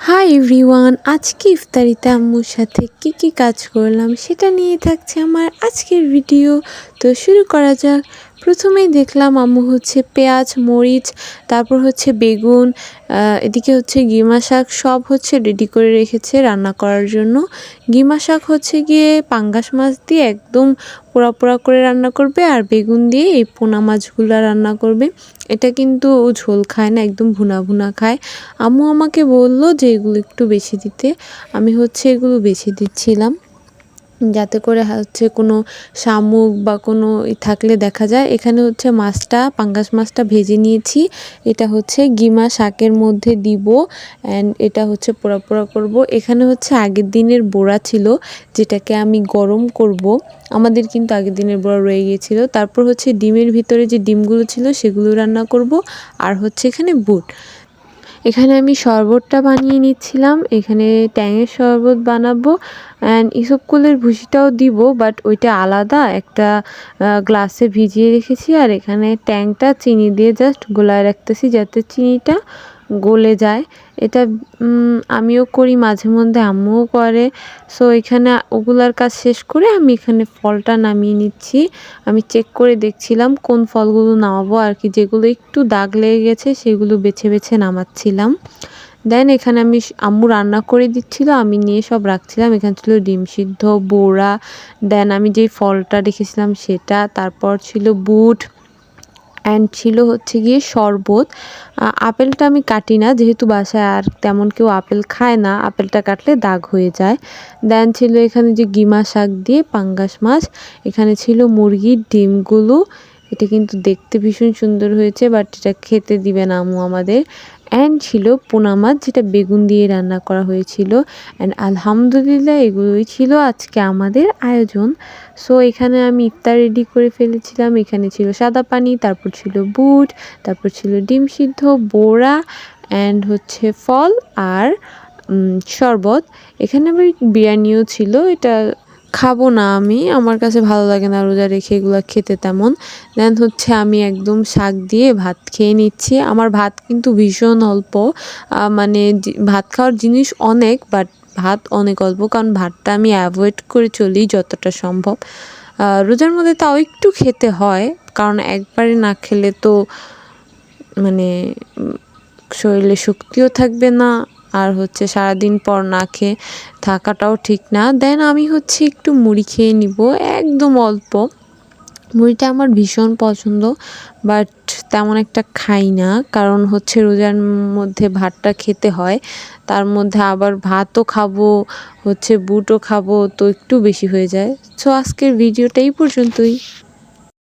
Hi everyone, আজকে ইফতারিতে আম্মুর সাথে কি কাজ করলাম সেটা নিয়ে থাকছে আমার আজকের ভিডিও। তো শুরু করা যাক। প্রথমেই দেখলাম আম্মু হচ্ছে পেঁয়াজ, মরিচ, তারপর হচ্ছে বেগুন, এদিকে হচ্ছে গিমা শাক সব হচ্ছে রেডি করে রেখেছে রান্না করার জন্য। গিমা শাক হচ্ছে গিয়ে পাঙ্গাস মাছ দিয়ে একদম পোড়া পোড়া করে রান্না করবে, আর বেগুন দিয়ে এই পোনা মাছগুলো রান্না করবে। এটা কিন্তু ঝোল খায় না, একদম ভুনা ভুনা খায়। আম্মু আমাকে বলল যে এগুলো একটু বেশি দিতে। আমি হচ্ছে এগুলো বেশি দিচ্ছিলাম যাতে করে হচ্ছে কোনো শামুক বা কোনো থাকলে দেখা যায়। এখানে হচ্ছে মাছটা, পাঙ্গাস মাছটা ভেজে নিয়েছি। এটা হচ্ছে গিমা শাকের মধ্যে দিব অ্যান্ড এটা হচ্ছে পোড়া পোড়া করব। এখানে হচ্ছে আগের দিনের বড়া ছিল যেটাকে আমি গরম করব। আমাদের কিন্তু আগের দিনের বড়া রয়ে গিয়েছিল। তারপর হচ্ছে ডিমের ভিতরে যে ডিমগুলো ছিল সেগুলো রান্না করব, আর হচ্ছে এখানে বুট। এখানে আমি শরবতটা বানিয়ে নিচ্ছিলাম। এখানে ট্যাঙের শরবত বানাবো অ্যান্ড ইসবগুলের ভুসিটাও দিব, বাট ওইটা আলাদা একটা গ্লাসে ভিজিয়ে রেখেছি। আর এখানে ট্যাংটা চিনি দিয়ে জাস্ট গোলায় রাখতেছি যাতে চিনিটা গলে যায়। এটা আমিও করি মাঝে মধ্যে, আম্মুও করে। সো এখানে ওগুলার কাজ শেষ করে আমি এখানে ফলটা নামিয়ে নিচ্ছি। আমি চেক করে দেখছিলাম কোন ফলগুলো নামাবো আর কি, যেগুলো একটু দাগ লেগে গেছে সেগুলো বেছে বেছে নামাচ্ছিলাম। দেন এখানে আমি আম্মু রান্না করে দিচ্ছিল, আমি নিয়ে সব রাখছিলাম। এখানে ছিল ডিম সিদ্ধ, বড়া, দেন আমি যেই ফলটা রেখেছিলাম সেটা, তারপর ছিল বুট অ্যান্ড ছিল হচ্ছে গিয়ে শরবত। আপেলটা আমি কাটি না, যেহেতু বাসায় আর তেমন কেউ আপেল খায় না, আপেলটা কাটলে দাগ হয়ে যায়। দেন ছিল এখানে যে গিমা শাক দিয়ে পাঙ্গাস মাছ, এখানে ছিল মুরগির ডিমগুলো। এটা কিন্তু দেখতে ভীষণ সুন্দর হয়েছে, বাট এটা খেতে দিবে না আম্মু আমাদের। অ্যান্ড ছিল পোনা মাছ যেটা বেগুন দিয়ে রান্না করা হয়েছিল। অ্যান্ড আলহামদুলিল্লাহ এগুলোই ছিল আজকে আমাদের আয়োজন। সো এখানে আমি ইফতার রেডি করে ফেলেছিলাম। এখানে ছিল সাদা পানি, তারপর ছিল বুট, তারপর ছিল ডিম সিদ্ধ, বড়া অ্যান্ড হচ্ছে ফল আর শরবত। এখানে আবার বিরিয়ানিও ছিল। এটা খাবো না আমি, আমার কাছে ভালো লাগে না রোজা রেখে এগুলো খেতে তেমন। দেন হচ্ছে আমি একদম শাক দিয়ে ভাত খেয়ে নিচ্ছি। আমার ভাত কিন্তু ভীষণ অল্প, মানে ভাত খাওয়ার জিনিস অনেক, বাট ভাত অনেক অল্প, কারণ ভাতটা আমি অ্যাভয়েড করে চলি যতটা সম্ভব। রোজার মধ্যে তাও একটু খেতে হয়, কারণ একবারে না খেলে তো মানে শরীরে শক্তিও থাকবে না, আর হচ্ছে সারাদিন পর না খেয়ে থাকাটাও ঠিক না। দেন আমি হচ্ছে একটু মুড়ি খেয়ে নিব, একদম অল্প। মুড়িটা আমার ভীষণ পছন্দ, বাট তেমন একটা খাই না, কারণ হচ্ছে রোজার মধ্যে ভাতটা খেতে হয়, তার মধ্যে আবার ভাতও খাবো, হচ্ছে বুটও খাবো, তো একটু বেশি হয়ে যায়। সো আজকের ভিডিওটা এই পর্যন্তই।